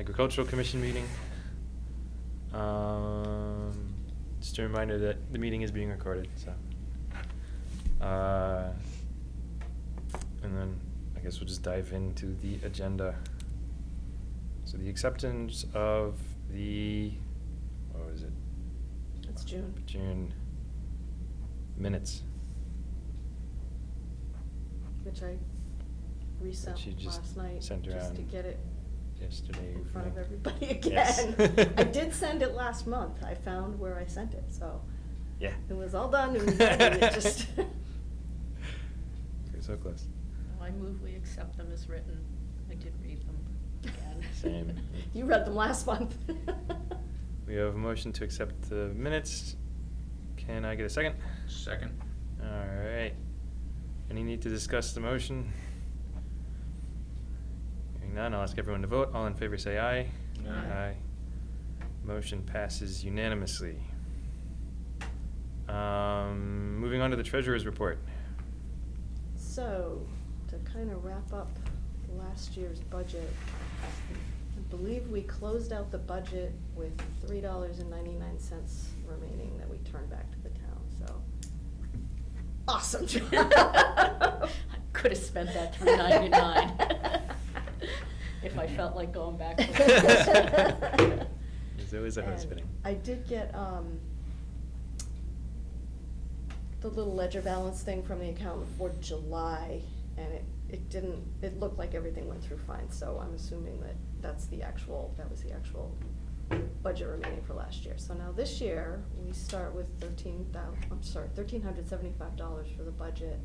Agricultural Commission meeting. Just a reminder that the meeting is being recorded, so. And then I guess we'll just dive into the agenda. So the acceptance of the, what was it? It's June. June minutes. Which I resent Which you just last night, sent just around to get it yesterday in front of evening. everybody again. Yes. I did send it last month. I found where I sent it, so. Yeah. It was all done and ready, it just. We're so close. Well, I move we accept them as written. I did read them again. Same. You read them last month. We have a motion to accept the minutes. Can I get a second? Second. All right. Any need to discuss the motion? Hearing none, I'll ask everyone to vote. All in favor say aye. Aye. Motion passes unanimously. Moving on to the treasurer's report. So, to kind of wrap up last year's budget, I believe we closed out the budget with $3.99 remaining that we turned back to the town, so. Awesome job. I could have spent that $3.99 if I felt like going back. There's always a hose And fitting. I did get, the little ledger balance thing from the accountant for July, and it looked like everything went through fine, so I'm assuming that that was the actual budget remaining for last year. So now this year, we start with $1,375 for the budget.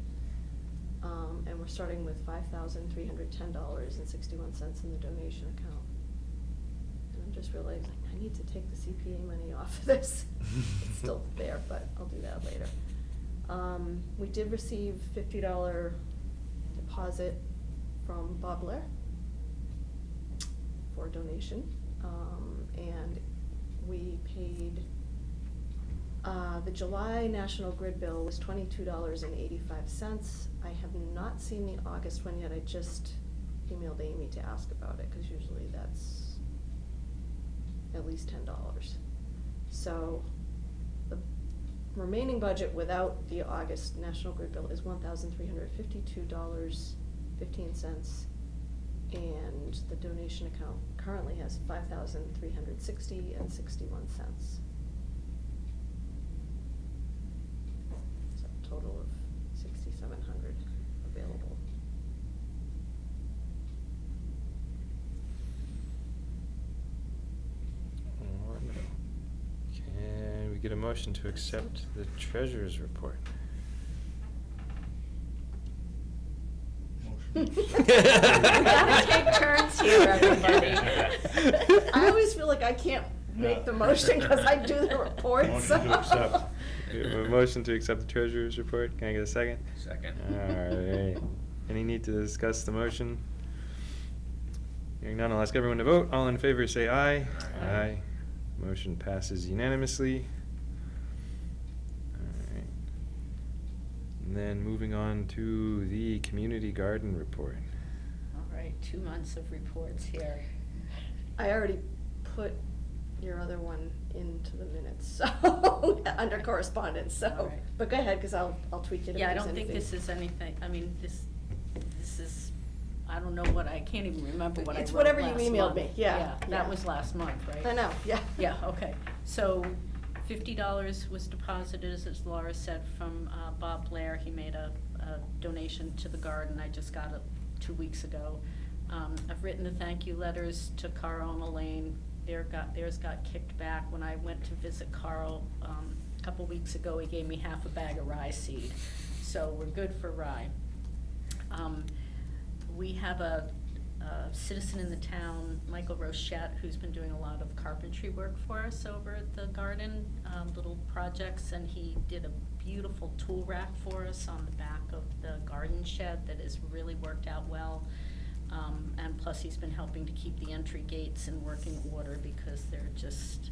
And we're starting with $5,310.61 in the donation account. And I'm just realizing I need to take the CPA money off of this. It's still there, but I'll do that later. We did receive $50 deposit from Bob Blair for a donation. And we paid, the July National Grid bill was $22.85. I have not seen the August one yet. I just emailed Amy to ask about it, because usually that's at least $10. So the remaining budget without the August National Grid bill is $1,352.15. And the donation account currently has $5,360.61. So a total of $6,700 available. Wonderful. Can we get a motion to accept the treasurer's report? We gotta take turns here, everybody. I always feel like I can't make the motion because I do the report, so. Motion to accept. We have a motion to accept the treasurer's report. Can I get a second? Second. All right. Any need to discuss the motion? Hearing none, I'll ask everyone to vote. All in favor say aye. Aye. Motion passes unanimously. All right. And then moving on to the community garden report. All right, 2 months of reports here. I already put your other one into the minutes, so, under correspondence, All so. right. But go ahead, because I'll tweak it if Yeah, I there's don't think anything. this is anything, I mean, this is, I don't know what, I can't even remember what I wrote It's whatever you last emailed month. me, yeah, Yeah, yeah. that was last month, right? I know, yeah. Yeah, okay. So $50 was deposited, as Laura said, from Bob Blair. He made a donation to the garden. I just got it 2 weeks ago. I've written the thank you letters to Carl and Elaine. Theirs got kicked back. When I went to visit Carl a couple weeks ago, he gave me half a bag of rye seed. So we're good for rye. We have a citizen in the town, Michael Rochette, who's been doing a lot of carpentry work for us over at the garden, little projects, and he did a beautiful tool rack for us on the back of the garden shed that has really worked out well. And plus he's been helping to keep the entry gates in working order because they're just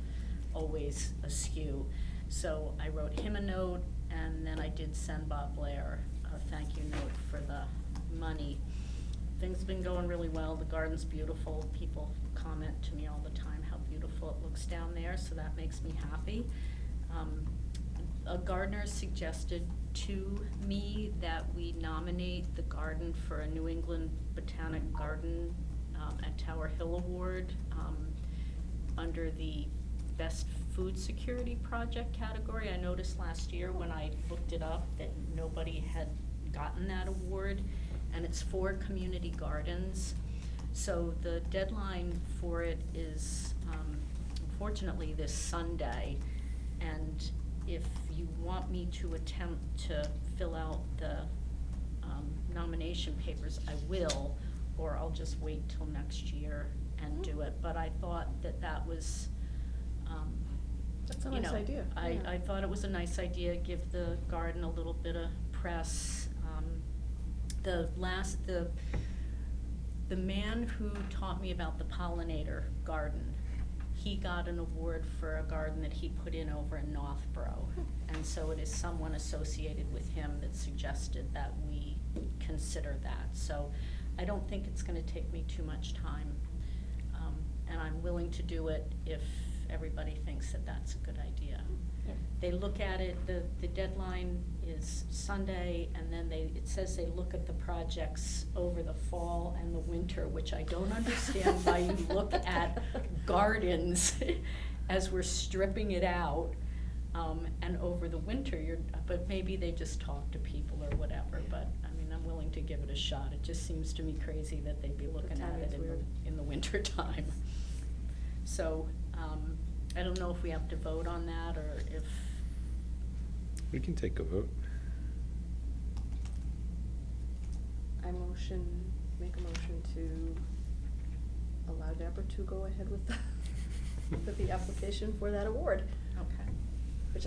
always askew. So I wrote him a note, and then I did send Bob Blair a thank you note for the money. things have been going really well. The garden's beautiful. People comment to me all the time how beautiful it looks down there, so that makes me happy. A gardener suggested to me that we nominate the garden for a New England Botanic Garden at Tower Hill Award under the Best Food Security Project category. I noticed last year when I looked it up that nobody had gotten that award, and it's for community gardens. So the deadline for it is unfortunately this Sunday, and if you want me to attempt to fill out the nomination papers, I will, or I'll just wait till next year and do it. But I thought that that was, That's a you nice know, idea. I Yeah. thought it was a nice idea, give the garden a little bit of press. The man who taught me about the pollinator garden, he got an award for a garden that he put in over in Northborough. And so it is someone associated with him that suggested that we consider that. So I don't think it's gonna take me too much time. And I'm willing to do it if everybody thinks that that's a good idea. Yeah. They look at it, the deadline is Sunday, and then it says they look at the projects over the fall and the winter, which I don't understand why you look at gardens as we're stripping it out, and over the winter, but maybe they just talk to people or whatever, but, I mean, I'm willing to give it a shot. It just seems to me crazy that they'd be looking at timing's it weird. in the winter time. So, I don't know if we have to vote on that, or if, We can take a vote. Make a motion to allow Deborah to go ahead with the application for that award, okay. which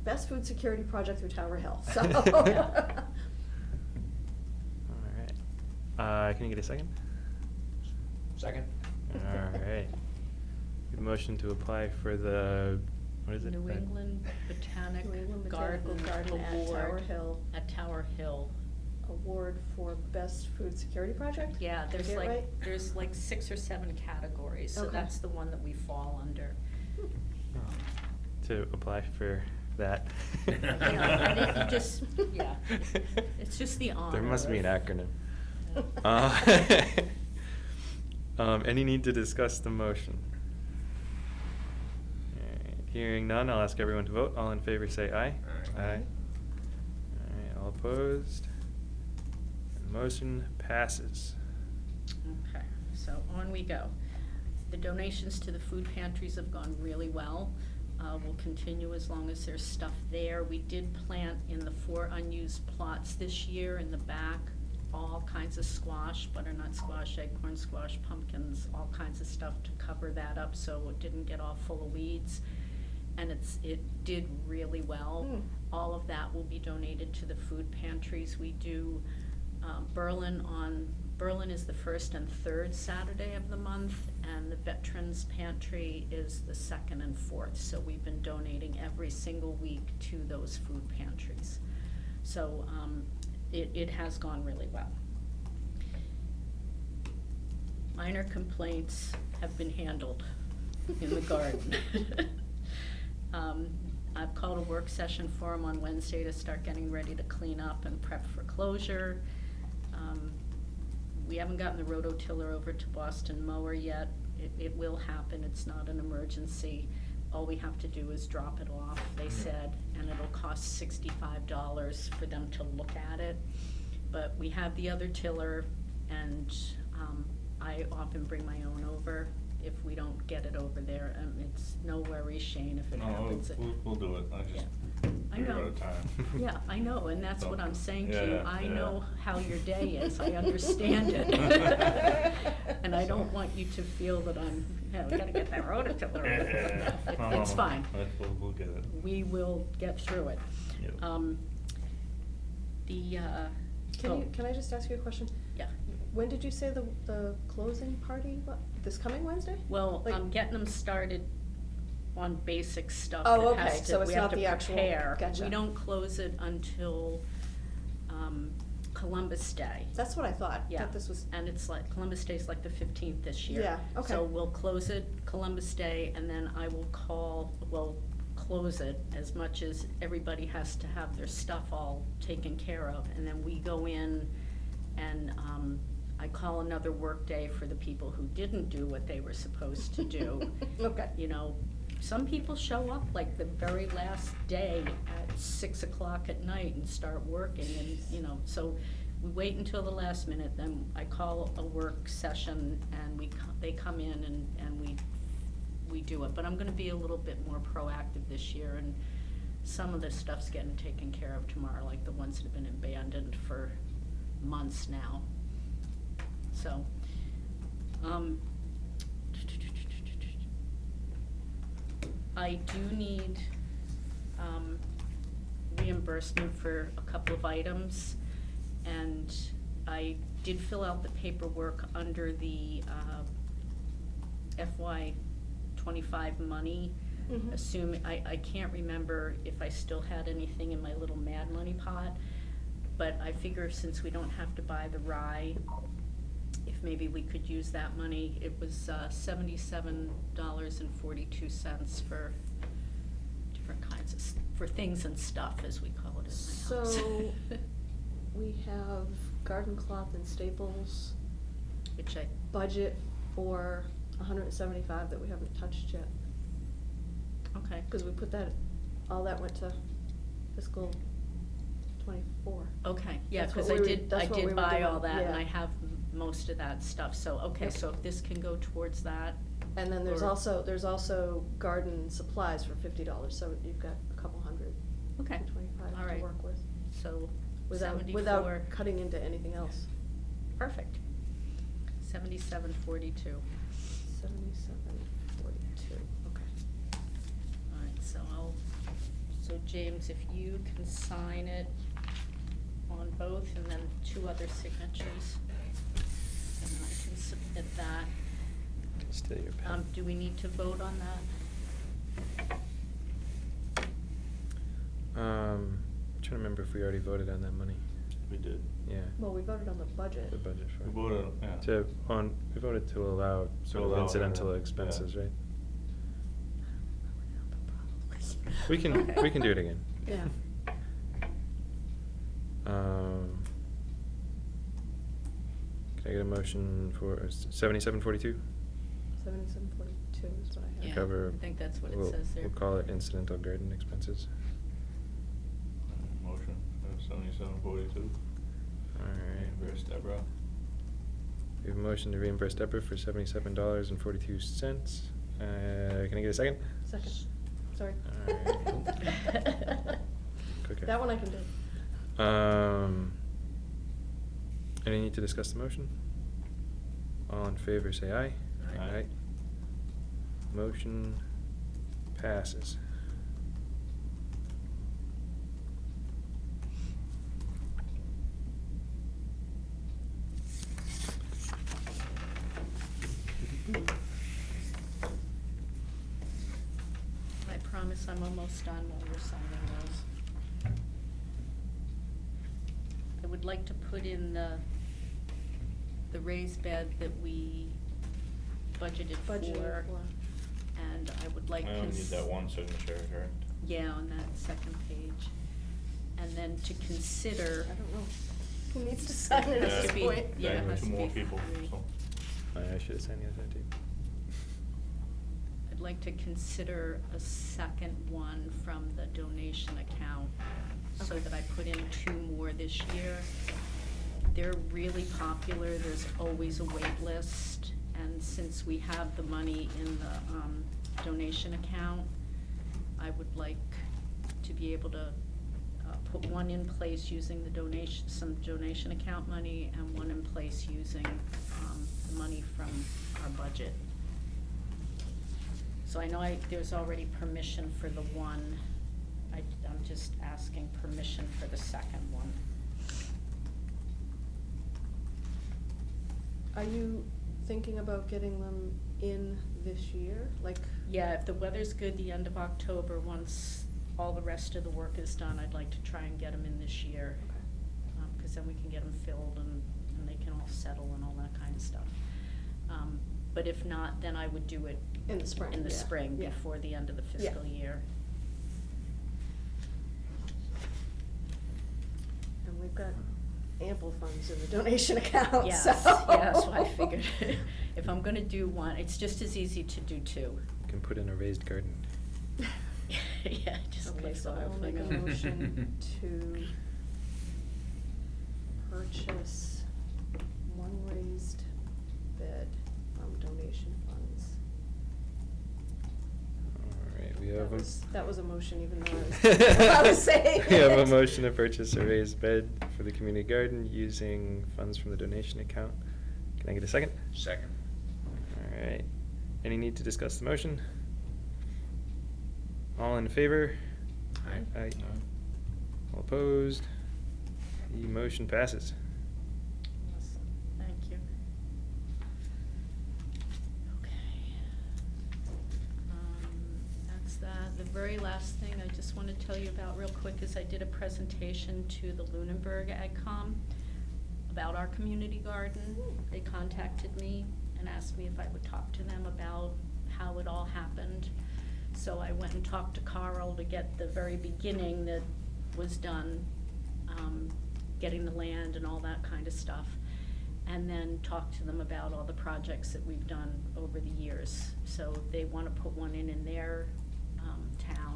Best Food Security Project through Tower Hill, so. All right. Can you get a second? Second. All right. Good motion to apply for the, what is it? New England Botanic New England Garden Botanical Garden at Tower Award Hill. at Tower Hill. Award for Best Food Security Project? Yeah, Did I get it right? there's like 6 or 7 categories, so Okay. that's the one that we fall under. To apply for that. Yeah, I didn't just, yeah, it's just the honor. There must be an of- acronym. Any need to discuss the motion? Alright, hearing none, I'll ask everyone to vote. All in favor say aye. Aye. Alright, all opposed? The motion passes. Okay, so on we go. The donations to the food pantries have gone really well. We'll continue as long as there's stuff there. We did plant in the 4 unused plots this year in the back, all kinds of squash, butternut squash, acorn squash, pumpkins, all kinds of stuff to cover that up so it didn't get all full of weeds. And it did really well. Mm. All of that will be donated to the food pantries. We do Berlin is the 1st and 3rd Saturday of the month, and the Veterans Pantry is the 2nd and 4th. So we've been donating every single week to those food pantries. So it has gone really well. Minor complaints have been handled in the garden. I've called a work session for them on Wednesday to start getting ready to clean up and prep for closure. We haven't gotten the rototiller over to Boston Mower yet. It will happen, it's not an emergency. All we have to do is drop it off, they said, and it'll cost $65 for them to look at it. But we have the other tiller, and I often bring my own over if we don't get it over there. It's no worries, Shane, if it happens. We'll do it, I we're know. out of time. Yeah, I know, and that's what I'm saying to you. Yeah, I yeah. know how your day is, I understand it. And I don't want you to feel that we gotta get that rototiller. Yeah. It's fine. We'll get it. We will get through it. Yep. Can I just ask you a question? Yeah. When did you say the closing party, this coming Wednesday? Well, Like- I'm getting them started on basic stuff Oh, that okay, has to, so it's we have not to the actual- prepare. gotcha. We don't close it until, Columbus Day. That's what I thought. Yeah, That this was. and it's like, Columbus Day's like the 15th this year. Yeah, okay. So we'll close it Columbus Day, and then I will close it as much as everybody has to have their stuff all taken care of. And then we go in and, I call another work day for the people who didn't do what they were supposed to do. Okay. You know, some people show up like the very last day at 6 o'clock at night and start working, and, you know, so we wait until the last minute, then I call a work session, and they come in and we do it. But I'm gonna be a little bit more proactive this year, and some of this stuff's getting taken care of tomorrow, like the ones that have been abandoned for months now. So, I do need, reimbursement for a couple of items, and I did fill out the paperwork under the, FY '25 money. Mhm. Assuming, I can't remember if I still had anything in my little mad money pot, but I figure since we don't have to buy the rye, if maybe we could use that money. It was $77.42 for different kinds of, for things and stuff, as we call it in my house. So, we have garden cloth and staples Which I, budget for 175 that we haven't touched yet. okay. Cause we put that, all that went to fiscal '24. Okay, yeah, That's what cause I we were- did that's what we were buy all doing, that, and yeah. I have most of that stuff, so, okay, Yep. so if this can go towards that. And then there's or- also garden supplies for $50, so you've got a couple hundred. Okay, 25 all to right. work with. So, Without 74. cutting into anything else. Perfect. 77.42. 77.42, okay. Alright, so James, if you can sign it on both, and then 2 other signatures, and I can submit that. Steady your pen. Do we need to vote on that? Trying to remember if we already voted on that money. We did. Yeah. Well, we voted on the budget. The budget for. We voted, yeah. We voted to allow sort of allow incidental whatever, expenses, yeah. right? Probably. We can do it again. Yeah. Can I get a motion for 7742? 77.42 is what I have. Yeah, Cover. I think that's what it we'll- says there. We'll call it incidental garden expenses. Motion, 77.42. Alright. Reimburse Deborah. We have a motion to reimburse Deborah for $77.42. Can I get a second? Second, sorry. Alright. Quicker. That one I can do. Any need to discuss the motion? All in favor, say aye. Aye. Motion passes. I promise I'm almost done while you're signing those. I would like to put in the raised bed that we budgeted Budgeted for, for. and I would like. I only need that one signature, correct? Yeah, on that second page. And then to consider. I don't know. Who needs to sign it at Has this to be- point? yeah, it has Two to more be people, 3. so. I should have signed the other side too. I'd like to consider a second one from the donation account, so Okay. that I put in 2 more this year. They're really popular, there's always a wait list, and since we have the money in the, donation account, I would like to be able to, put one in place using the some donation account money, and one in place using, the money from our budget. So I know there's already permission for the one, I'm just asking permission for the second one. Are you thinking about getting them in this year? Like, Yeah, if the weather's good the end of October, once all the rest of the work is done, I'd like to try and get them in this year. okay. 'Cause because then we can get them filled and they can all settle and all that kind of stuff. But if not, then I would do it In the spring, in the yeah, spring, yeah. before the end of the Yeah. fiscal year. And we've got ample funds in the donation account, Yes, so. yes, I figured, if I'm gonna do one, it's just as easy to do two. You can put in a raised garden. Yeah, just Okay, leave the so whole I'll make a thing up. motion to purchase one raised bed from donation funds. All right, we have That was a motion, even though I was saying We have a it. motion to purchase a raised bed for the community garden using funds from the donation account. Can I get a second? Second. All right. Any need to discuss the motion? All in favor? Aye. Aye. All opposed? The motion passes. Awesome. Thank you. Okay. That's that. The very last thing I just want to tell you about real quick is I did a presentation to the Lunenburg AgCom about our community garden. They contacted me and asked me if I would talk to them about how it all happened. So I went and talked to Carl to get the very beginning that was done, getting the land and all that kind of stuff. And then talked to them about all the projects that we've done over the years. So they want to put one in their town.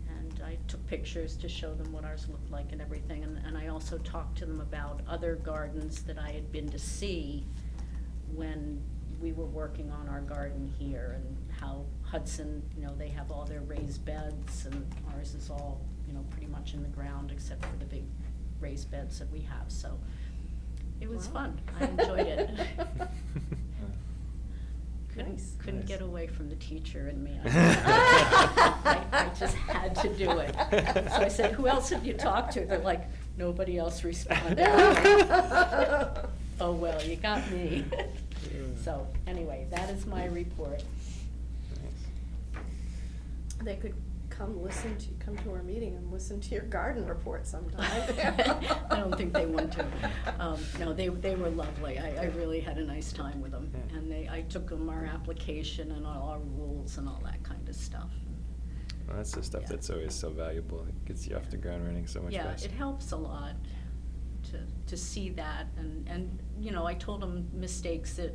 And I took pictures to show them what ours looked like and everything. And I also talked to them about other gardens that I had been to see when we were working on our garden here, and how Hudson, they have all their raised beds, and ours is all, pretty much in the ground except for the big raised beds that we have. So it was Wow. fun. I enjoyed it. Nice. Couldn't Nice. get away from the teacher and me. I just had to do it. So I said, "Who else have you talked to?" They're like, "Nobody else responded." Oh, well, you got me. So, anyway, that is my report. Nice. They could come to our meeting and listen to your garden report sometime. I don't think they want to. No, they were lovely. I really had a nice time with them. Yeah. And I took them our application and all our rules and all that kind of stuff. Well, that's the stuff Yeah. that's always so valuable. It gets you off the ground running so much Yeah, faster. it helps a lot to see that. And I told them mistakes that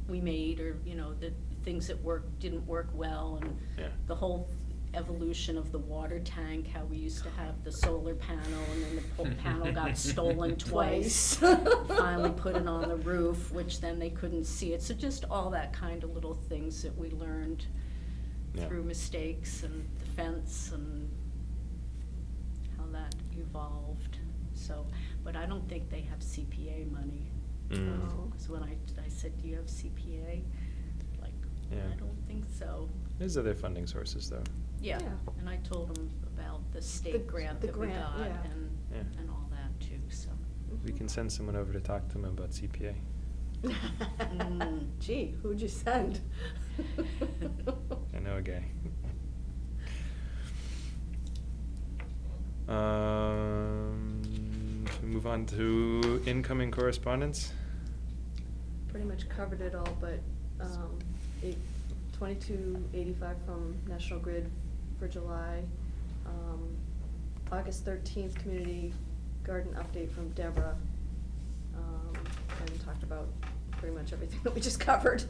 we made, or, that things that didn't work well, and Yeah. the whole evolution of the water tank, how we used to have the solar panel, and then the panel got stolen twice. Finally put it on the roof, which then they couldn't see it. So just all that kind of little things that we learned Yeah. through mistakes, and the fence, and how that evolved. So, but I don't think they have CPA money. Mm. Oh. Because when I said, "Do you have CPA?" Like, Yeah. I don't think so. There's other funding sources, though. Yeah, Yeah. and I told them about the The- state grant the that we grant, got, yeah. Yeah. and all that too, so. We can send someone over to talk to them about CPA. Mm. Gee, who'd you send? I know a guy. Should we move on to incoming correspondence? Pretty much covered it all, but, 2285 from National Grid for July. August 13th, community garden update from Deborah. And talked about pretty much everything that we just covered.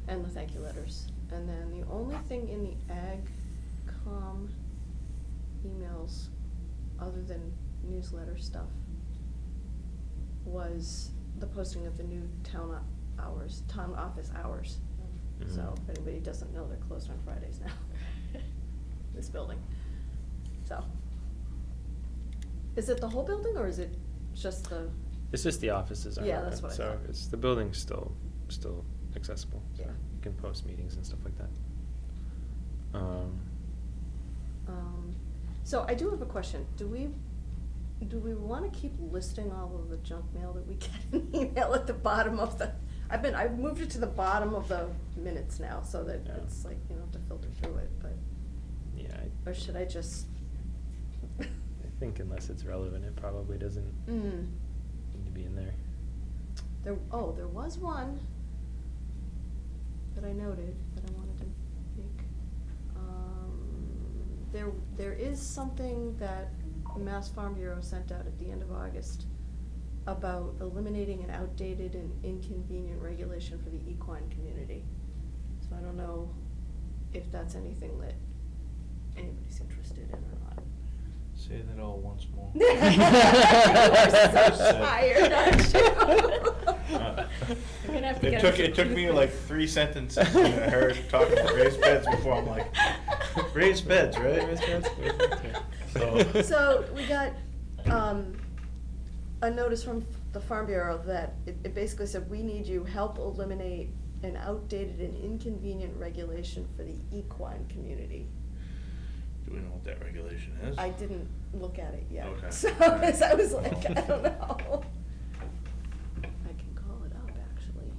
And the thank you letters. And then the only thing in the AgCom emails, other than newsletter stuff, was the posting of the new town office hours. So Mhm. if anybody doesn't know, they're closed on Fridays now, this building. So, is it the whole building, or is it just the? It's just the offices aren't Yeah, that's open, what I so thought. it's, the building's still accessible, so Yeah. you can post meetings and stuff like that. So I do have a question. Do we wanna keep listing all of the junk mail that we get in email at the bottom of the, I've moved it to the bottom of the minutes now, so that Yeah. it's like, you don't have to filter through it, but. Yeah, Yeah, Or should I just? I think unless it's relevant, it probably doesn't Mm. need to be in there. There was one that I noted that I wanted to make. There is something that Mass Farm Bureau sent out at the end of August about eliminating an outdated and inconvenient regulation for the equine community. So I don't know if that's anything that anybody's interested in or not. Say that all once more. You are so tired, aren't you? You're gonna have to It get took me like 3 sentences when I heard talking about raised beds before I'm like, raised beds, right? Raised beds? So. So we got, a notice from the Farm Bureau that it basically said, we need you help eliminate an outdated and inconvenient regulation for the equine community. Do we know what that regulation is? I didn't look at it yet, Okay. so I was like, I don't know. I can call it up, actually.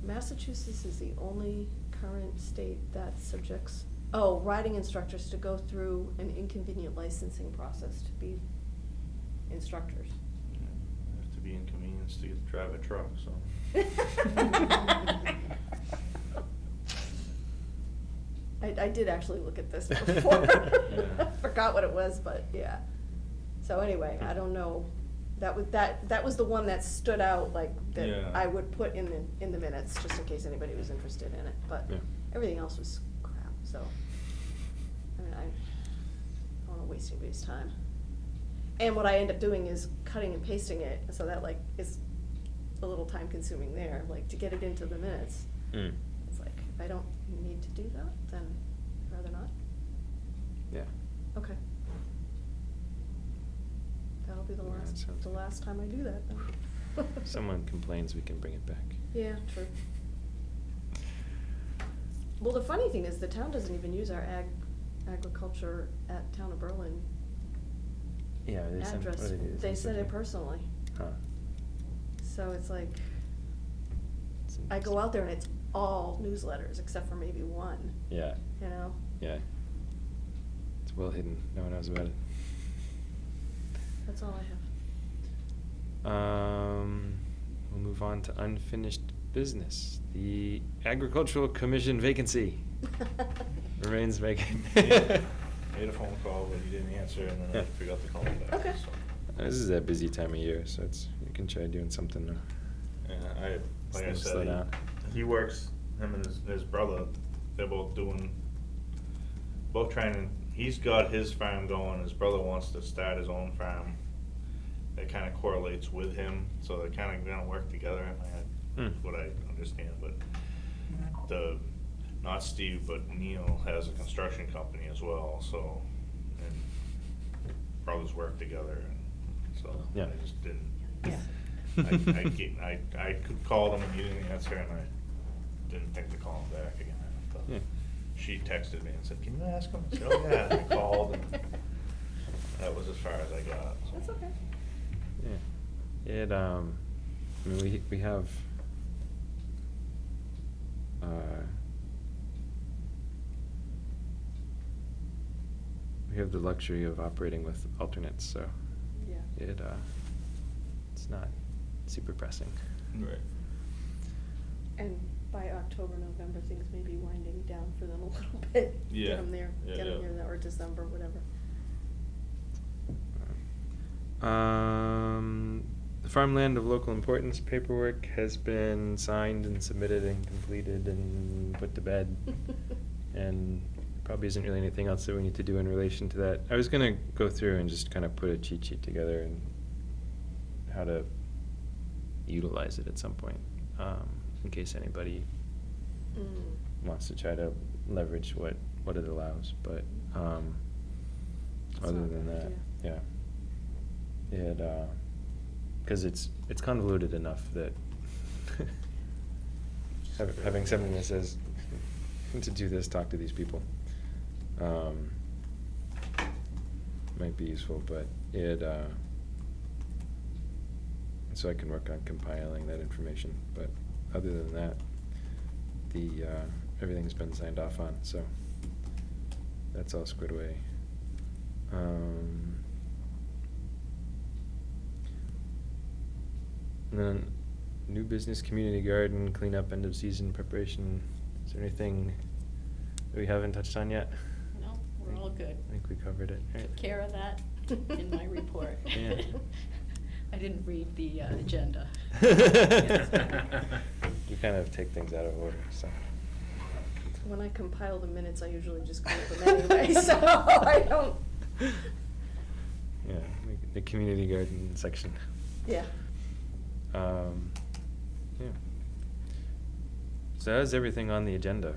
Massachusetts is the only current state that subjects, riding instructors to go through an inconvenient licensing process to be instructors. Yeah, I have to be inconvenienced to get to drive a truck, so. I did actually look at this before. Yeah. Forgot what it was, but yeah. So anyway, I don't know. That was the one that stood out, like, that Yeah. I would put in the minutes, just in case anybody was interested in it, but Yeah. everything else was crap, so. I mean, I don't wanna waste anybody's time. And what I end up doing is cutting and pasting it, so that like is a little time consuming there, like to get it into the minutes. Mm. It's like, if I don't need to do that, then I'd rather not. Yeah. Okay. That'll be the Yeah, that last, sounds the good. last time I do that then. If someone complains, we can bring it back. Yeah, true. Well, the funny thing is, the town doesn't even use our agriculture at Town of Berlin Yeah, they sent, what address. do do? They send send it something? personally. Huh. So it's like, It's I go out there and it's all newsletters, except for maybe one, Yeah, you know? yeah. It's well hidden, no one knows about it. That's all I have. We'll move on to unfinished business. The Agricultural Commission vacancy remains vacant. Made a phone call, but he didn't answer, and then I Yeah. forgot to call him back. Okay. So. This is a busy time of year, so you can try doing something to Yeah, like I slow down. said, he works, him and his brother, they're both trying to, he's got his farm going, his brother wants to start his own farm. That kinda correlates with him, so they're kinda gonna work together in my head, Hmm. what I understand, but not Steve, but Neil has a construction company as well, so, and brothers work together, and so, Yeah. I just didn't. Yeah. I could call them and he didn't answer, and I didn't think to call him back again. But Yeah. she texted me and said, "Can you ask him?" I said, "Oh, yeah," and I called, and that was as far as I got. So. That's okay. Yeah. I mean, we have, we have the luxury of operating with alternates, so Yeah. it's not super pressing. Right. And by October, November, things may be winding down for them a little bit. Yeah. Get them there, Yeah, get them yeah. here, or December, whatever. The farmland of local importance paperwork has been signed and submitted and completed and put to bed. And probably isn't really anything else that we need to do in relation to that. I was gonna go through and just kind of put a cheat sheet together and how to utilize it at some point, in case anybody Mm. wants to try to leverage what it allows, but, That's other not a than bad that, idea. yeah. Cause it's convoluted enough that having something that says, to do this, talk to these people, might be useful, but so I can work on compiling that information, but other than that, everything's been signed off on, so that's all squared away. And then, new business, community garden, cleanup, end of season preparation. Is there anything that we haven't touched on yet? No, we're all good. I think we covered it, right? Took care of that in my report. Yeah. I didn't read the agenda. We kind of take things out of order, so. When I compile the minutes, I usually just go with them anyway, so I don't. Yeah, the community garden section. Yeah. Yeah. So that's everything on the agenda.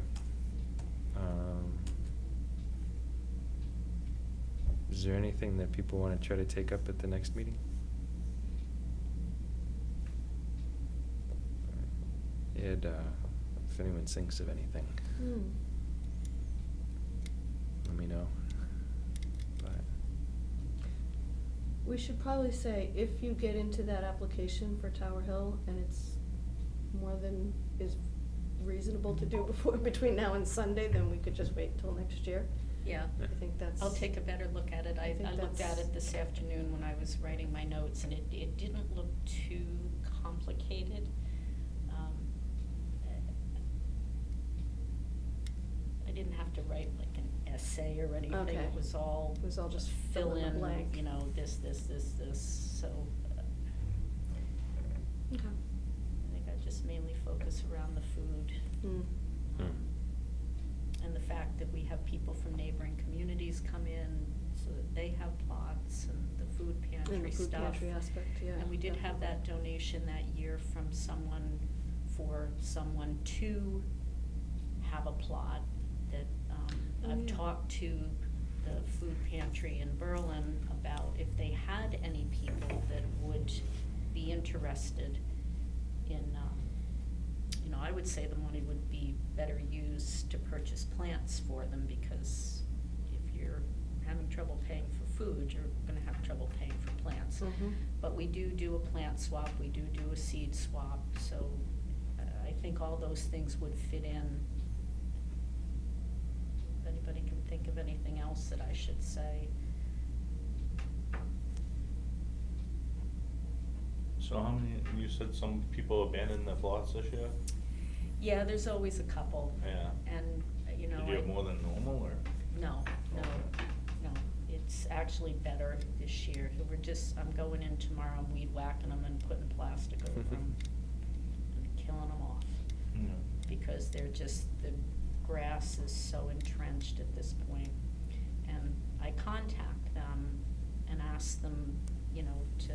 Is there anything that people want to try to take up at the next meeting? Ed, if anyone thinks of anything, let me know. But We should probably say, if you get into that application for Tower Hill and it's more than is reasonable to do between now and Sunday, then we could just wait till next year. Yeah. I think that's. I'll take a better look at it. I think I looked at that's- it this afternoon when I was writing my notes, and it didn't look too complicated. I didn't have to write like an essay or anything. Okay. It was all. It was all just fill fill in the in, blank. you know, this, so. Okay. I think I just mainly focus around the food. And the fact that we have people from neighboring communities come in, so that they have plots and the food pantry And the food stuff. pantry aspect, yeah. And we did have that donation that year from someone, for someone to have a plot that, Oh, I've yeah. talked to the food pantry in Berlin about if they had any people that would be interested in, you know, I would say the money would be better used to purchase plants for them, because if you're having trouble paying for food, you're gonna have trouble paying for plants. Mhm. But we do a plant swap, we do a seed swap, so I think all those things would fit in. If anybody can think of anything else that I should say. So how many, you said some people abandoned their plots this year? Yeah, there's always a couple. Yeah. And, you know. Did you have more than normal, or? No, Okay. it's actually better this year. I'm going in tomorrow, I'm weed whacking them and putting plastic over them and killing them off. Yeah. Because the grass is so entrenched at this point. And I contact them and ask them, you know, to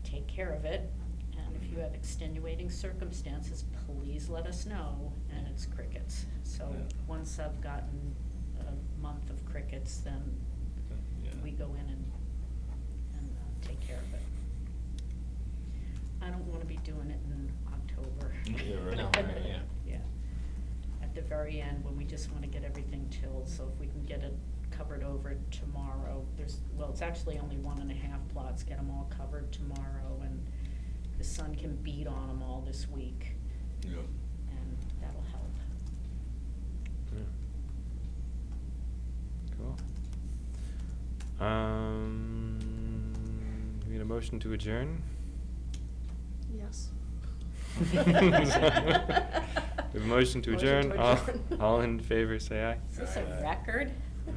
take care of it. And if you have extenuating circumstances, please let us know. And it's crickets. So Yeah. once I've gotten a month of crickets, then Yeah. we go in and take care of it. I don't wanna be doing it in October. Yeah, right. No, right, yeah. Yeah. At the very end, when we just wanna get everything tilled, so if we can get it covered over tomorrow, it's actually only 1.5 plots, get them all covered tomorrow, and the sun can beat on them all this week, Yeah. and that'll help. Yeah. Cool. We need a motion to adjourn? Yes. We have a motion to Motion adjourn. to All- adjourn. All in favor, say aye. Is this a Aye. record? All